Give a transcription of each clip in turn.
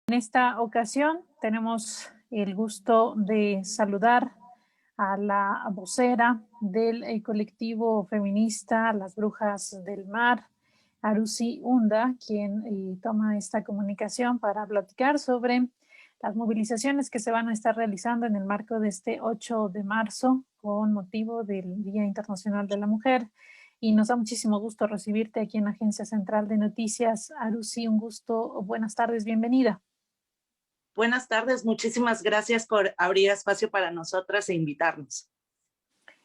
En esta ocasión tenemos el gusto de saludar a la vocera del colectivo feminista Las Brujas del Mar, Arusi Hunda, quien toma esta comunicación para platicar sobre las movilizaciones que se van a estar realizando en el marco de este 8 de marzo con motivo del Día Internacional de la Mujer. Y nos da muchísimo gusto recibirte aquí en la Agencia Central de Noticias. Arusi, un gusto. Buenas tardes, bienvenida. Buenas tardes, muchísimas gracias por abrir espacio para nosotras e invitarnos.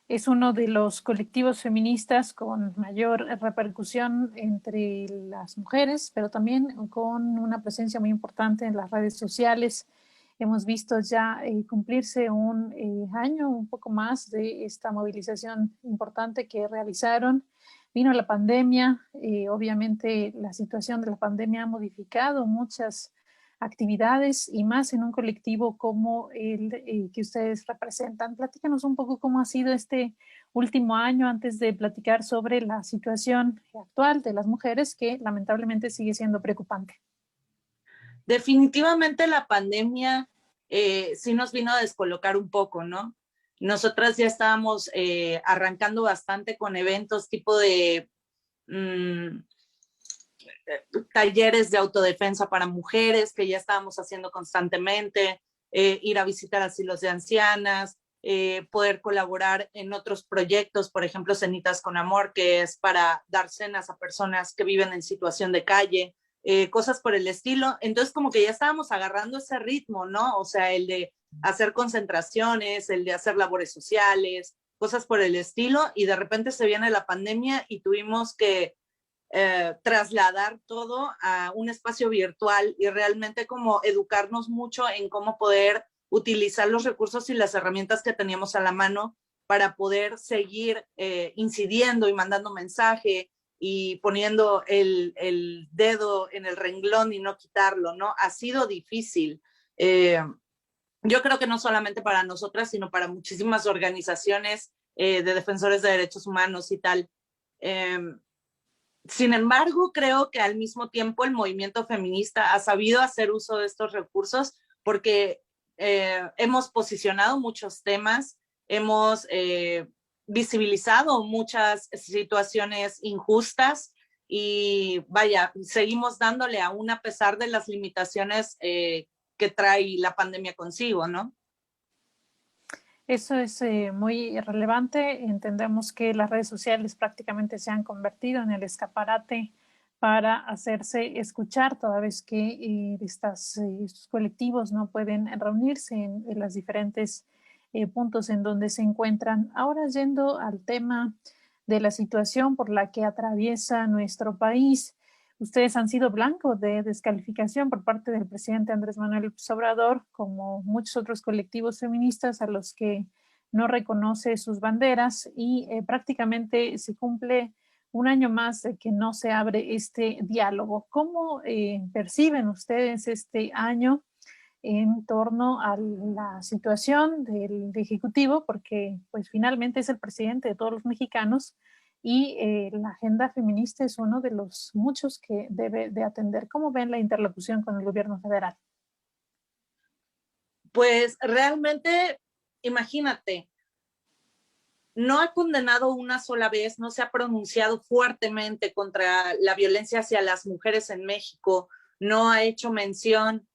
Es uno de los colectivos feministas con mayor repercusión entre las mujeres, pero también con una presencia muy importante en las redes sociales. Hemos visto ya cumplirse un año, un poco más de esta movilización importante que realizaron. Vino la pandemia, obviamente la situación de la pandemia ha modificado muchas actividades y más en un colectivo como el que ustedes representan. Platícanos un poco cómo ha sido este último año antes de platicar sobre la situación actual de las mujeres que lamentablemente sigue siendo preocupante. Definitivamente la pandemia sí nos vino a descolocar un poco, ¿no? Nosotras ya estábamos arrancando bastante con eventos tipo de talleres de autodefensa para mujeres que ya estábamos haciendo constantemente, ir a visitar asilos de ancianas, poder colaborar en otros proyectos, por ejemplo, Cenitas con Amor, que es para dar cenas a personas que viven en situación de calle, cosas por el estilo. Entonces, como que ya estábamos agarrando ese ritmo, ¿no? O sea, el de hacer concentraciones, el de hacer labores sociales, cosas por el estilo, y de repente se viene la pandemia y tuvimos que trasladar todo a un espacio virtual y realmente como educarnos mucho en cómo poder utilizar los recursos y las herramientas que teníamos a la mano para poder seguir incidiendo y mandando mensaje y poniendo el dedo en el renglón y no quitarlo, ¿no? Ha sido difícil. Yo creo que no solamente para nosotras, sino para muchísimas organizaciones de defensores de derechos humanos y tal. Sin embargo, creo que al mismo tiempo el movimiento feminista ha sabido hacer uso de estos recursos porque hemos posicionado muchos temas, hemos visibilizado muchas situaciones injustas y vaya, seguimos dándole aún a pesar de las limitaciones que trae la pandemia consigo, ¿no? Eso es muy relevante. Entendemos que las redes sociales prácticamente se han convertido en el escaparate para hacerse escuchar, toda vez que estos colectivos no pueden reunirse en los diferentes puntos en donde se encuentran. Ahora, yendo al tema de la situación por la que atraviesa nuestro país, ustedes han sido blanco de descalificación por parte del presidente Andrés Manuel López Obrador, como muchos otros colectivos feministas a los que no reconoce sus banderas, y prácticamente se cumple un año más de que no se abre este diálogo. ¿Cómo perciben ustedes este año en torno a la situación del Ejecutivo? Porque pues finalmente es el presidente de todos los mexicanos y la agenda feminista es uno de los muchos que debe de atender. ¿Cómo ven la interlocución con el gobierno federal? Pues realmente, imagínate, no ha condenado una sola vez, no se ha pronunciado fuertemente contra la violencia hacia las mujeres en México, no ha hecho mención,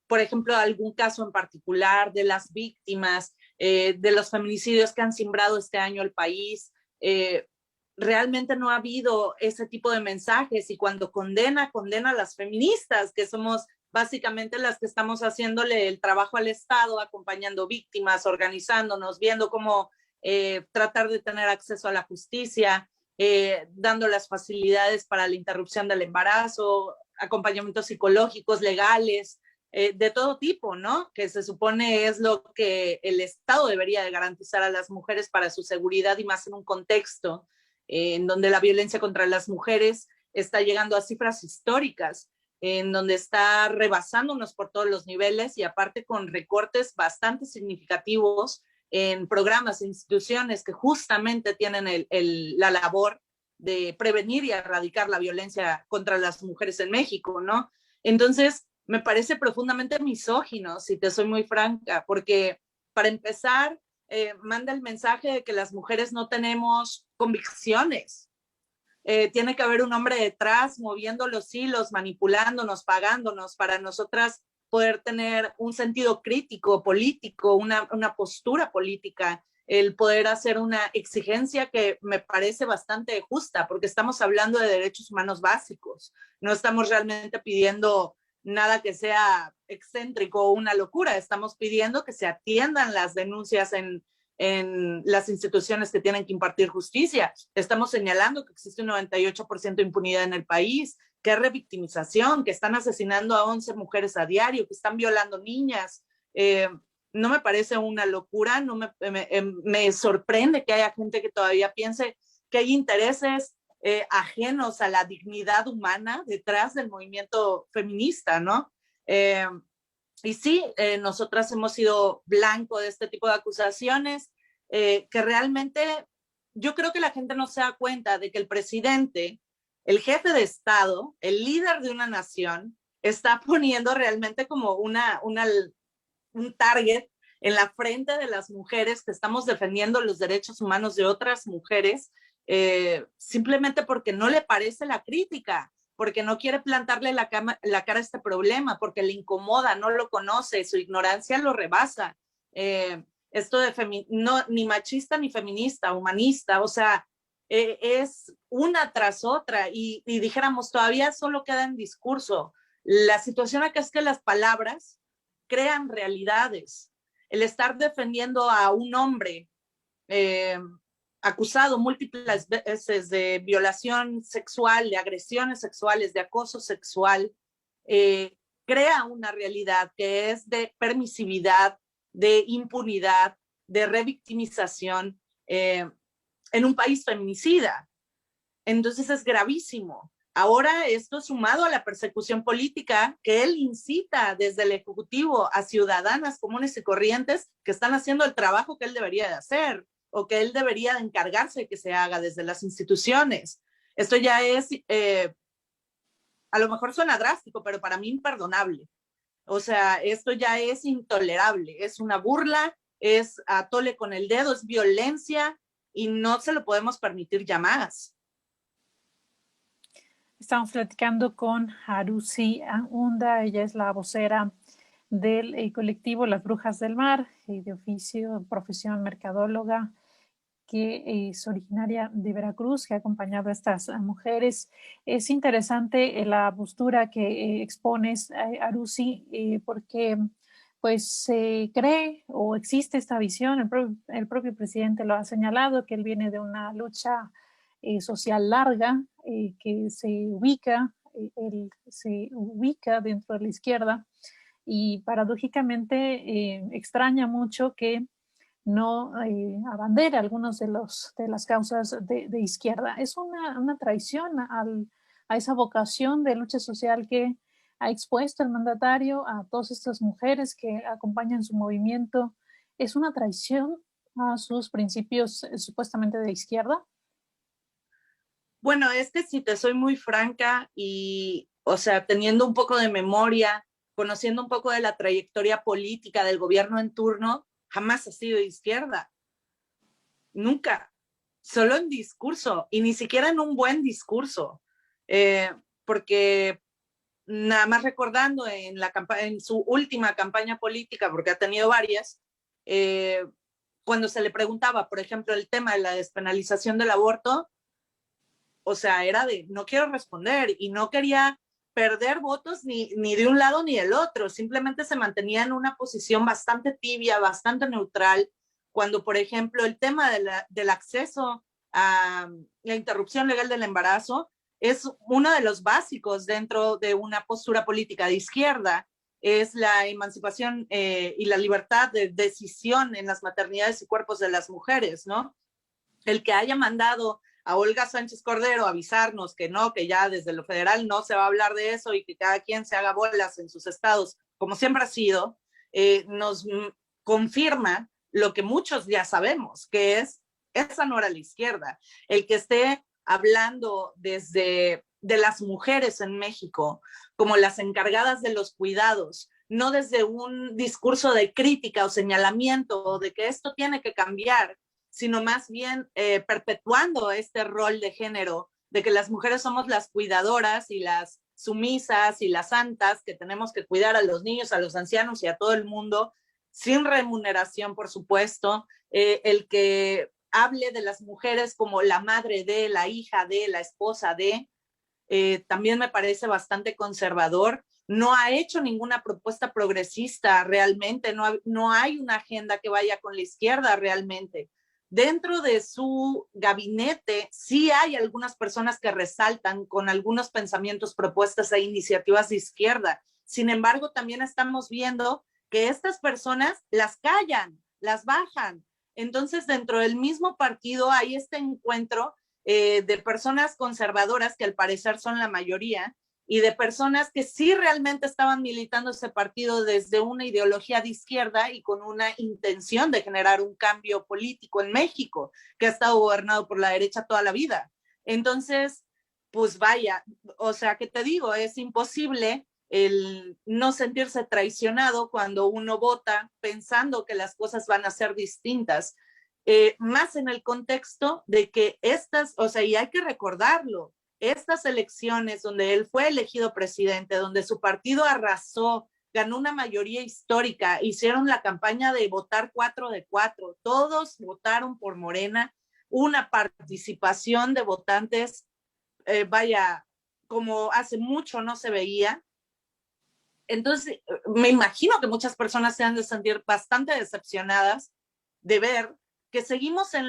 por ejemplo, de algún caso en particular de las víctimas, de los feminicidios que han simbrado este año el país. Realmente no ha habido ese tipo de mensajes, y cuando condena a las feministas, que somos básicamente las que estamos haciéndole el trabajo al Estado, acompañando víctimas, organizándonos, viendo cómo tratar de tener acceso a la justicia, dando las facilidades para la interrupción del embarazo, acompañamientos psicológicos, legales, de todo tipo, ¿no? Que se supone es lo que el Estado debería de garantizar a las mujeres para su seguridad, y más en un contexto en donde la violencia contra las mujeres está llegando a cifras históricas, en donde está rebasándonos por todos los niveles, y aparte con recortes bastante significativos en programas e instituciones que justamente tienen la labor de prevenir y erradicar la violencia contra las mujeres en México, ¿no? Entonces, me parece profundamente misógino, si te soy muy franca, porque para empezar, manda el mensaje de que las mujeres no tenemos convicciones. Tiene que haber un hombre detrás moviendo los hilos, manipulándonos, pagándonos para nosotras poder tener un sentido crítico, político, una postura política, el poder hacer una exigencia que me parece bastante justa, porque estamos hablando de derechos humanos básicos, no estamos realmente pidiendo nada que sea excéntrico o una locura, estamos pidiendo que se atiendan las denuncias en las instituciones que tienen que impartir justicia. Estamos señalando que existe un 98% de impunidad en el país, que hay revictimización, que están asesinando a 11 mujeres a diario, que están violando niñas. No me parece una locura, no me sorprende que haya gente que todavía piense que hay intereses ajenos a la dignidad humana detrás del movimiento feminista, ¿no? Y sí, nosotras hemos sido blanco de este tipo de acusaciones, que realmente yo creo que la gente no se da cuenta de que el presidente, el jefe de Estado, el líder de una nación, está poniendo realmente como un target en la frente de las mujeres que estamos defendiendo los derechos humanos de otras mujeres, simplemente porque no le parece la crítica, porque no quiere plantarle la cara a este problema, porque le incomoda, no lo conoce, su ignorancia lo rebasa. Esto de no, ni machista ni feminista, humanista, o sea, es una tras otra y dijéramos, todavía solo queda en discurso. La situación acá es que las palabras crean realidades. El estar defendiendo a un hombre acusado múltiples veces de violación sexual, de agresiones sexuales, de acoso sexual, crea una realidad que es de permisividad, de impunidad, de revictimización en un país feminicida. Entonces es gravísimo. Ahora esto sumado a la persecución política que él incita desde el Ejecutivo a ciudadanas comunes y corrientes que están haciendo el trabajo que él debería de hacer o que él debería de encargarse de que se haga desde las instituciones. Esto ya es, a lo mejor suena drástico, pero para mí imperdonable. O sea, esto ya es intolerable, es una burla, es atole con el dedo, es violencia y no se lo podemos permitir ya más. Estamos platicando con Arusi Hunda, ella es la vocera del colectivo Las Brujas del Mar, de oficio, profesión mercadóloga, que es originaria de Veracruz, que ha acompañado a estas mujeres. Es interesante la postura que expones, Arusi, porque pues se cree o existe esta visión, el propio presidente lo ha señalado, que él viene de una lucha social larga, que él se ubica dentro de la izquierda y paradójicamente extraña mucho que no abandera algunos de las causas de izquierda. Es una traición a esa vocación de lucha social que ha expuesto el mandatario a todas estas mujeres que acompañan su movimiento. Es una traición a sus principios supuestamente de izquierda. Bueno, es que si te soy muy franca y, o sea, teniendo un poco de memoria, conociendo un poco de la trayectoria política del gobierno en turno, jamás ha sido de izquierda. Nunca. Solo en discurso y ni siquiera en un buen discurso. Porque nada más recordando en su última campaña política, porque ha tenido varias, cuando se le preguntaba, por ejemplo, el tema de la despenalización del aborto, o sea, era de no quiero responder y no quería perder votos ni de un lado ni del otro, simplemente se mantenía en una posición bastante tibia, bastante neutral, cuando, por ejemplo, el tema del acceso a la interrupción legal del embarazo es uno de los básicos dentro de una postura política de izquierda, es la emancipación y la libertad de decisión en las maternidades y cuerpos de las mujeres, ¿no? El que haya mandado a Olga Sánchez Cordero avisarnos que no, que ya desde lo federal no se va a hablar de eso y que cada quien se haga bolas en sus estados, como siempre ha sido, nos confirma lo que muchos ya sabemos, que es, esa no era la izquierda. El que esté hablando desde de las mujeres en México como las encargadas de los cuidados, no desde un discurso de crítica o señalamiento o de que esto tiene que cambiar, sino más bien perpetuando este rol de género, de que las mujeres somos las cuidadoras y las sumisas y las santas, que tenemos que cuidar a los niños, a los ancianos y a todo el mundo, sin remuneración, por supuesto, el que hable de las mujeres como la madre de, la hija de, la esposa de, también me parece bastante conservador. No ha hecho ninguna propuesta progresista realmente, no hay una agenda que vaya con la izquierda realmente. Dentro de su gabinete sí hay algunas personas que resaltan con algunos pensamientos, propuestas e iniciativas de izquierda. Sin embargo, también estamos viendo que estas personas las callan, las bajan. Entonces, dentro del mismo partido hay este encuentro de personas conservadoras, que al parecer son la mayoría, y de personas que sí realmente estaban militando ese partido desde una ideología de izquierda y con una intención de generar un cambio político en México, que ha estado gobernado por la derecha toda la vida. Entonces, pues vaya, o sea, ¿qué te digo? Es imposible el no sentirse traicionado cuando uno vota pensando que las cosas van a ser distintas. Más en el contexto de que estas, o sea, y hay que recordarlo, estas elecciones donde él fue elegido presidente, donde su partido arrasó, ganó una mayoría histórica, hicieron la campaña de votar 4 de 4, todos votaron por Morena, una participación de votantes, vaya, como hace mucho no se veía. Entonces, me imagino que muchas personas se han de sentir bastante decepcionadas de ver que seguimos en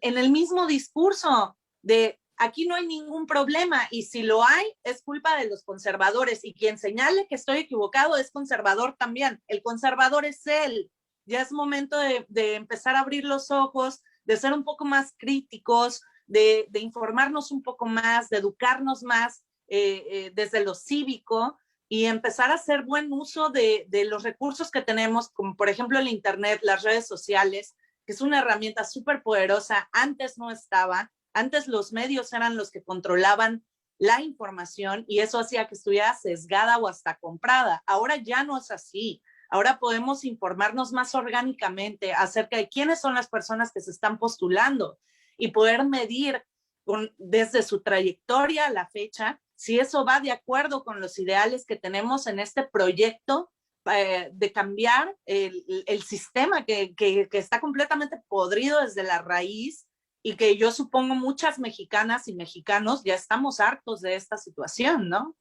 el mismo discurso de aquí no hay ningún problema y si lo hay es culpa de los conservadores y quien señale que estoy equivocado es conservador también. El conservador es él. Ya es momento de empezar a abrir los ojos, de ser un poco más críticos, de informarnos un poco más, de educarnos más desde lo cívico y empezar a hacer buen uso de los recursos que tenemos, como por ejemplo el Internet, las redes sociales, que es una herramienta súper poderosa. Antes no estaba, antes los medios eran los que controlaban la información y eso hacía que estuviera sesgada o hasta comprada. Ahora ya no es así. Ahora podemos informarnos más orgánicamente acerca de quiénes son las personas que se están postulando y poder medir desde su trayectoria a la fecha si eso va de acuerdo con los ideales que tenemos en este proyecto de cambiar el sistema que está completamente podrido desde la raíz y que yo supongo muchas mexicanas y mexicanos ya estamos hartos de esta situación, ¿no?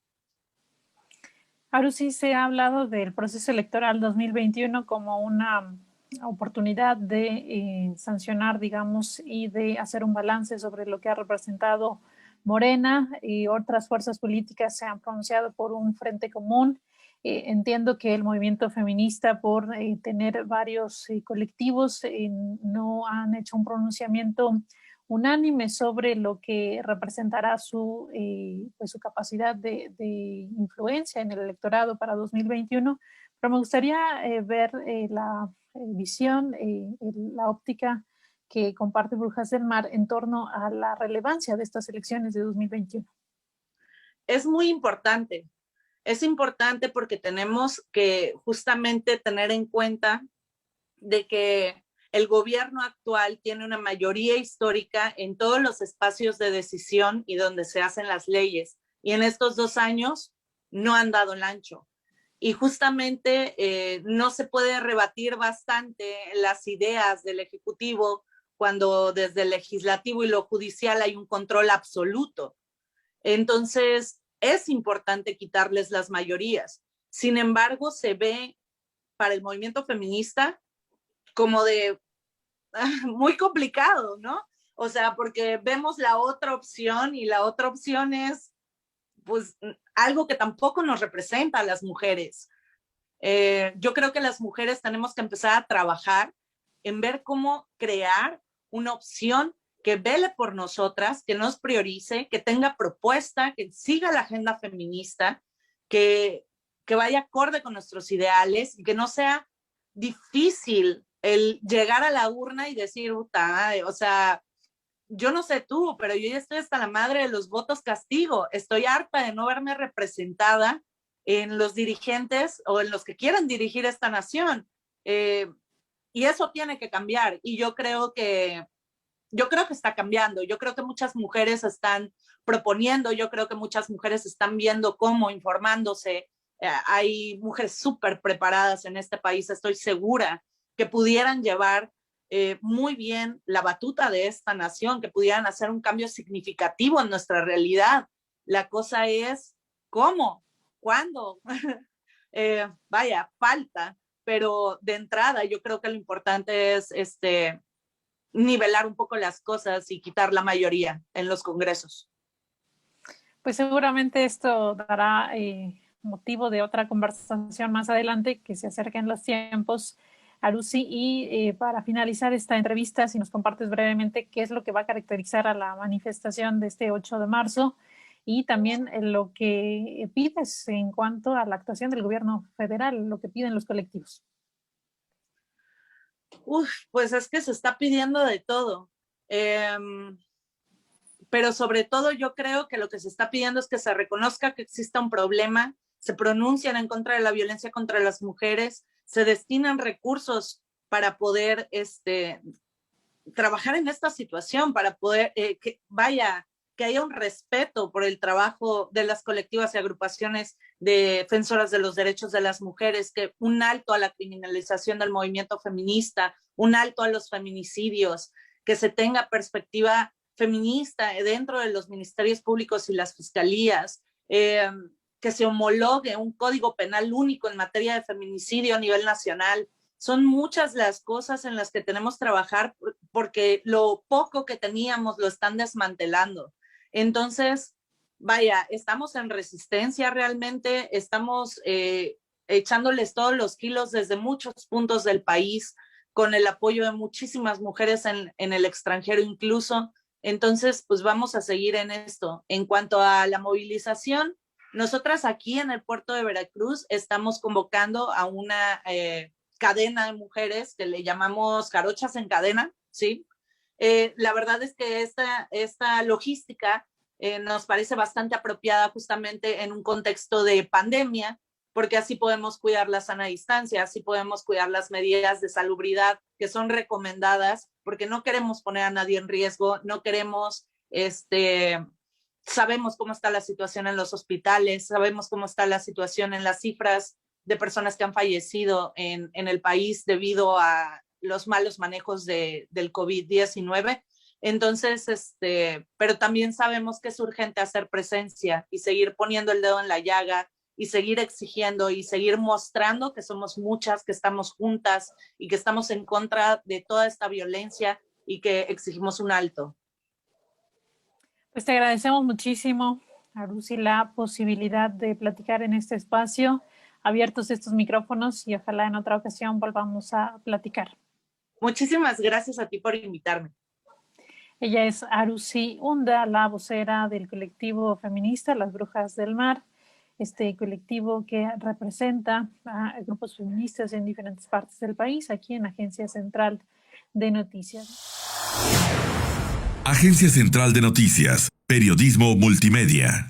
Ahora sí se ha hablado del proceso electoral 2021 como una oportunidad de sancionar, digamos, y de hacer un balance sobre lo que ha representado Morena y otras fuerzas políticas se han pronunciado por un frente común. Entiendo que el movimiento feminista, por tener varios colectivos, no han hecho un pronunciamiento unánime sobre lo que representará pues su capacidad de influencia en el electorado para 2021, pero me gustaría ver la visión, la óptica que comparte Brujas del Mar en torno a la relevancia de estas elecciones de 2021. Es muy importante. Es importante porque tenemos que justamente tener en cuenta de que el gobierno actual tiene una mayoría histórica en todos los espacios de decisión y donde se hacen las leyes. Y en estos 2 años no han dado el ancho. Y justamente no se puede rebatir bastante las ideas del Ejecutivo cuando desde el Legislativo y lo judicial hay un control absoluto. Entonces, es importante quitarles las mayorías. Sin embargo, se ve para el movimiento feminista como de muy complicado, ¿no? O sea, porque vemos la otra opción y la otra opción es, pues, algo que tampoco nos representa a las mujeres. Yo creo que las mujeres tenemos que empezar a trabajar en ver cómo crear una opción que vele por nosotras, que nos priorice, que tenga propuesta, que siga la agenda feminista, que vaya acorde con nuestros ideales y que no sea difícil el llegar a la urna y decir, o sea, yo no sé tú, pero yo ya estoy hasta la madre de los votos castigo. Estoy harta de no verme representada en los dirigentes o en los que quieren dirigir esta nación. Y eso tiene que cambiar. Y yo creo que está cambiando. Yo creo que muchas mujeres están proponiendo, yo creo que muchas mujeres están viendo cómo, informándose. Hay mujeres súper preparadas en este país, estoy segura, que pudieran llevar muy bien la batuta de esta nación, que pudieran hacer un cambio significativo en nuestra realidad. La cosa es cómo, cuándo. Vaya, falta, pero de entrada yo creo que lo importante es nivelar un poco las cosas y quitar la mayoría en los congresos. Pues seguramente esto dará motivo de otra conversación más adelante, que se acerquen los tiempos, Arusi. Y para finalizar esta entrevista, si nos compartes brevemente qué es lo que va a caracterizar a la manifestación de este 8 de marzo y también lo que pides en cuanto a la actuación del gobierno federal, lo que piden los colectivos. Pues es que se está pidiendo de todo. Pero sobre todo yo creo que lo que se está pidiendo es que se reconozca que exista un problema, se pronuncien en contra de la violencia contra las mujeres, se destinan recursos para poder trabajar en esta situación, para poder que haya un respeto por el trabajo de las colectivas y agrupaciones defensoras de los derechos de las mujeres, que un alto a la criminalización del movimiento feminista, un alto a los feminicidios, que se tenga perspectiva feminista dentro de los ministerios públicos y las fiscalías, que se homologue un código penal único en materia de feminicidio a nivel nacional. Son muchas las cosas en las que tenemos que trabajar porque lo poco que teníamos lo están desmantelando. Entonces, estamos en resistencia realmente, estamos echándoles todos los kilos desde muchos puntos del país, con el apoyo de muchísimas mujeres en el extranjero incluso. Entonces, pues vamos a seguir en esto. En cuanto a la movilización, nosotras aquí en el puerto de Veracruz estamos convocando a una cadena de mujeres que le llamamos Jarochas en Cadena, ¿sí? La verdad es que esta logística nos parece bastante apropiada justamente en un contexto de pandemia, porque así podemos cuidar la sana distancia, así podemos cuidar las medidas de salubridad que son recomendadas, porque no queremos poner a nadie en riesgo, no queremos, sabemos cómo está la situación en los hospitales, sabemos cómo está la situación en las cifras de personas que han fallecido en el país debido a los malos manejos del COVID-19. Entonces, pero también sabemos que es urgente hacer presencia y seguir poniendo el dedo en la llaga y seguir exigiendo y seguir mostrando que somos muchas, que estamos juntas y que estamos en contra de toda esta violencia y que exigimos un alto. Pues te agradecemos muchísimo, Arusi, la posibilidad de platicar en este espacio, abiertos estos micrófonos, y ojalá en otra ocasión volvamos a platicar. Muchísimas gracias a ti por invitarme. Ella es Arusi Unda, la vocera del colectivo feminista Las Brujas del Mar, este colectivo que representa a grupos feministas en diferentes partes del país, aquí en Agencia Central de Noticias. Agencia Central de Noticias, periodismo multimedia.